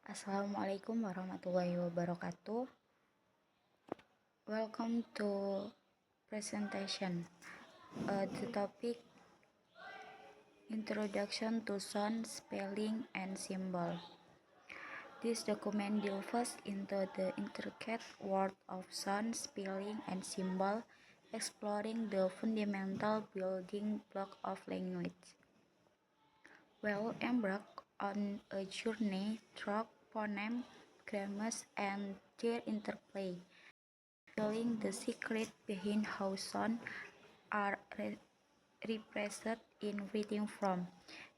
Assalamualaikum warahmatullahi wabarakatuh. Welcome to presentation. The topic Introduction to Sound, Spelling, and Symbol. This document delves into the intricate world of sound, spelling, and symbol, exploring the fundamental building block of language. We'll embark on a journey through phoneme, grammars, and their interplay, revealing the secret behind how sounds are represented in written form.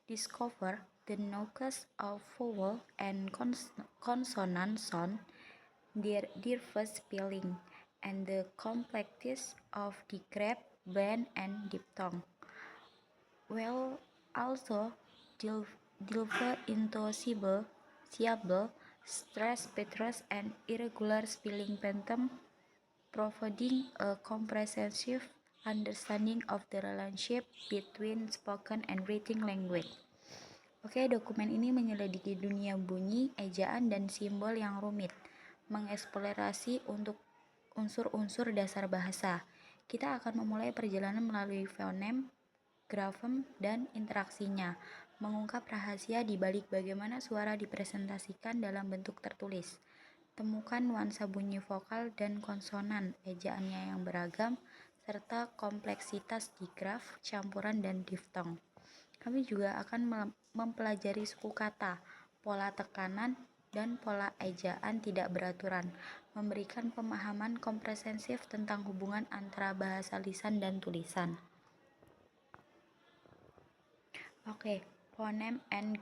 Discover the nuances of vowel and consonant sound, their diverse spelling, and the complexities of the grave, bend, and diphthong. We'll also delve into syllable, stress patterns, and irregular spelling pattern, providing a comprehensive understanding of the relationship between spoken and written language. Oke, dokumen ini menyelidiki dunia bunyi, ejaan, dan simbol yang rumit, mengeksplorasi untuk unsur-unsur dasar bahasa. Kita akan memulai perjalanan melalui fonem, grafem, dan interaksinya, mengungkap rahasia di balik bagaimana suara dipresentasikan dalam bentuk tertulis. Temukan nuansa bunyi vokal dan konsonan, ejaannya yang beragam, serta kompleksitas digraf, campuran, dan diftong. Kami juga akan mempelajari suku kata, pola tekanan, dan pola ejaan tidak beraturan, memberikan pemahaman komprehensif tentang hubungan antara bahasa lisan dan tulisan. Oke, phoneme and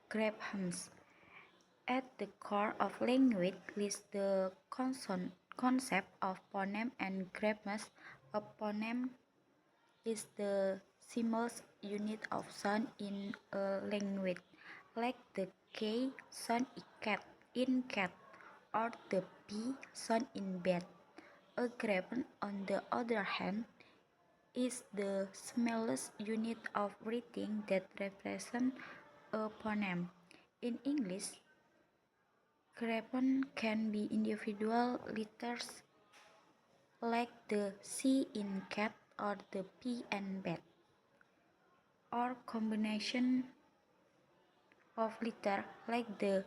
graphemes. At the core of language lies the concept of phoneme and graphemes. A phoneme is the simplest unit of sound in a language, like the K sound in cat or the B sound in bed. A grapheme, on the other hand, is the smallest unit of writing that represents a phoneme. In English, grapheme can be individual letters like the C in cat or the P in bed, or combination of letters like the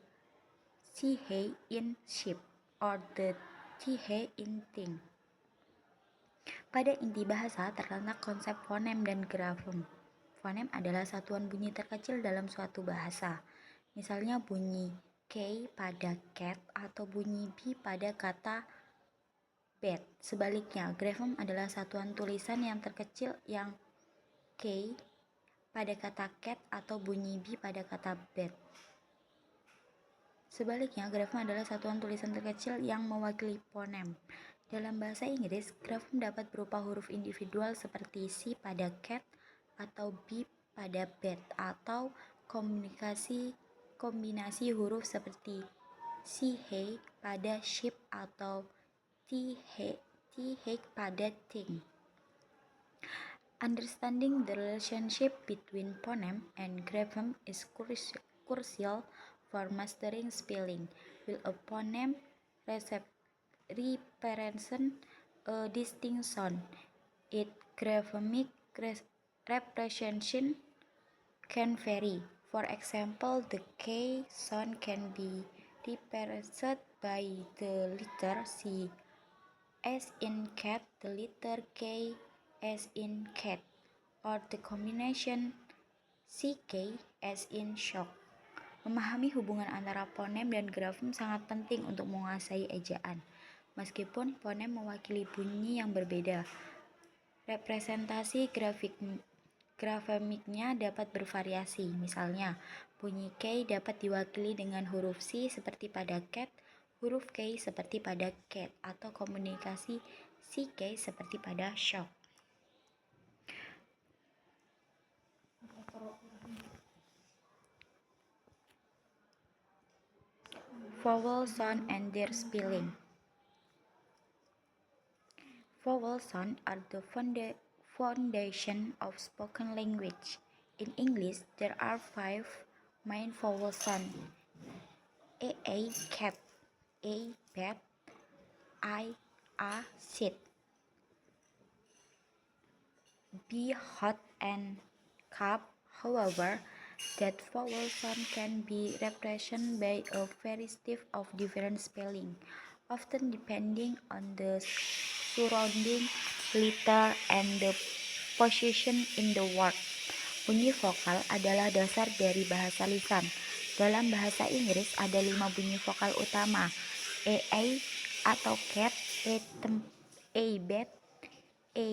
CH in sheep or the TH in thing. Pada inti bahasa terletak konsep fonem dan grafem. Fonem adalah satuan bunyi terkecil dalam suatu bahasa. Misalnya bunyi K pada cat atau bunyi B pada kata bed. Sebaliknya, grafem adalah satuan tulisan yang terkecil yang K pada kata cat atau bunyi B pada kata bed. Sebaliknya, grafem adalah satuan tulisan terkecil yang mewakili fonem. Dalam bahasa Inggris, grafem dapat berupa huruf individual seperti C pada cat atau B pada bed, atau kombinasi huruf seperti CH pada sheep atau TH pada thing. Understanding the relationship between phoneme and grapheme is crucial for mastering spelling. While a phoneme represents a distinct sound, its graphemic representation can vary. For example, the K sound can be represented by the letter C as in cat, the letter K as in cat, or the combination CK as in shock. Memahami hubungan antara fonem dan grafem sangat penting untuk menguasai ejaan. Meskipun fonem mewakili bunyi yang berbeda, representasi grafemiknya dapat bervariasi. Misalnya, bunyi K dapat diwakili dengan huruf C seperti pada cat, huruf K seperti pada cat, atau komunikasi CK seperti pada shock. Vowel sound and their spelling. Vowel sounds are the foundation of spoken language. In English, there are 5 main vowel sounds. A cat, A bat, I a seat, B hot and cup. However, that vowel sound can be represented by a variety of different spelling, often depending on the surrounding letter and the position in the word. Bunyi vokal adalah dasar dari bahasa lisan. Dalam bahasa Inggris ada 5 bunyi vokal utama: A atau cat, A bat, A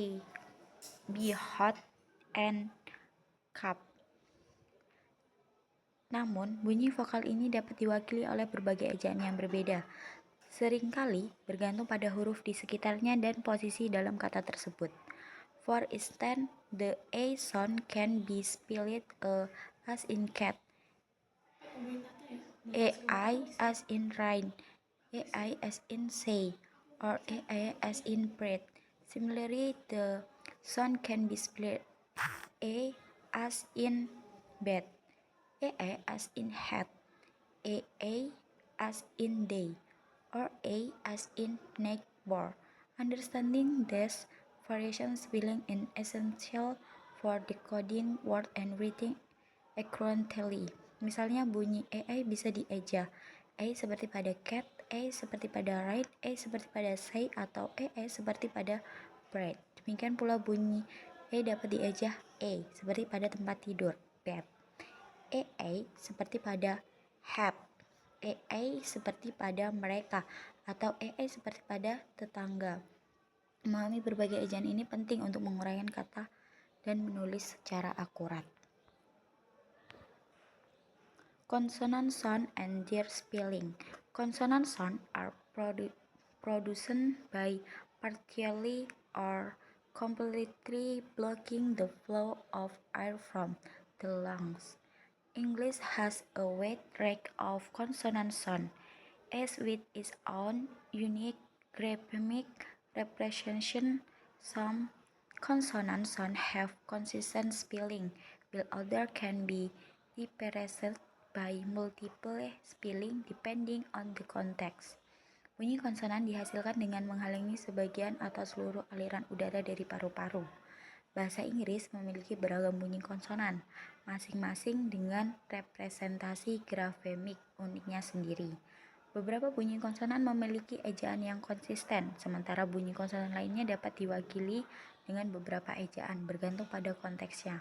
B hot, and cup. Namun, bunyi vokal ini dapat diwakili oleh berbagai ejaan yang berbeda, seringkali bergantung pada huruf di sekitarnya dan posisi dalam kata tersebut. For instance, the A sound can be spelled as in cat, AI as in rain, AI as in say, or AI as in bread. Similarly, the sound can be spelled A as in bed, AA as in hat, AA as in day, or A as in neighbor. Understanding these variations spelling is essential for decoding word and reading accurately. Misalnya bunyi AI bisa dieja. A seperti pada cat, A seperti pada ride, A seperti pada say, atau A seperti pada bread. Demikian pula bunyi A dapat dieja A seperti pada tempat tidur, bed. A seperti pada have, A seperti pada mereka, atau A seperti pada tetangga. Memahami berbagai ejaan ini penting untuk menguraikan kata dan menulis secara akurat. Consonant sound and their spelling. Consonant sound are produced by partially or completely blocking the flow of air from the lungs. English has a wide range of consonant sound, each with its own unique graphemic representation. Some consonant sounds have consistent spelling, while others can be represented by multiple spelling depending on the context. Bunyi konsonan dihasilkan dengan menghalangi sebagian atau seluruh aliran udara dari paru-paru. Bahasa Inggris memiliki beragam bunyi konsonan, masing-masing dengan representasi grafemik uniknya sendiri. Beberapa bunyi konsonan memiliki ejaan yang konsisten, sementara bunyi konsonan lainnya dapat diwakili dengan beberapa ejaan, bergantung pada konteksnya.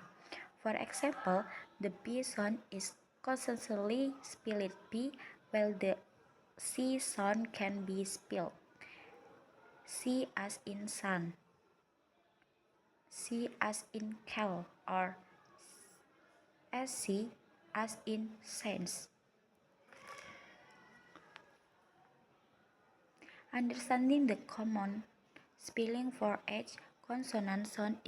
For example, the B sound is consistently spelled B, while the C sound can be spelled C as in sun, C as in cal, or SC as in sense. Understanding the common spelling for each consonant sound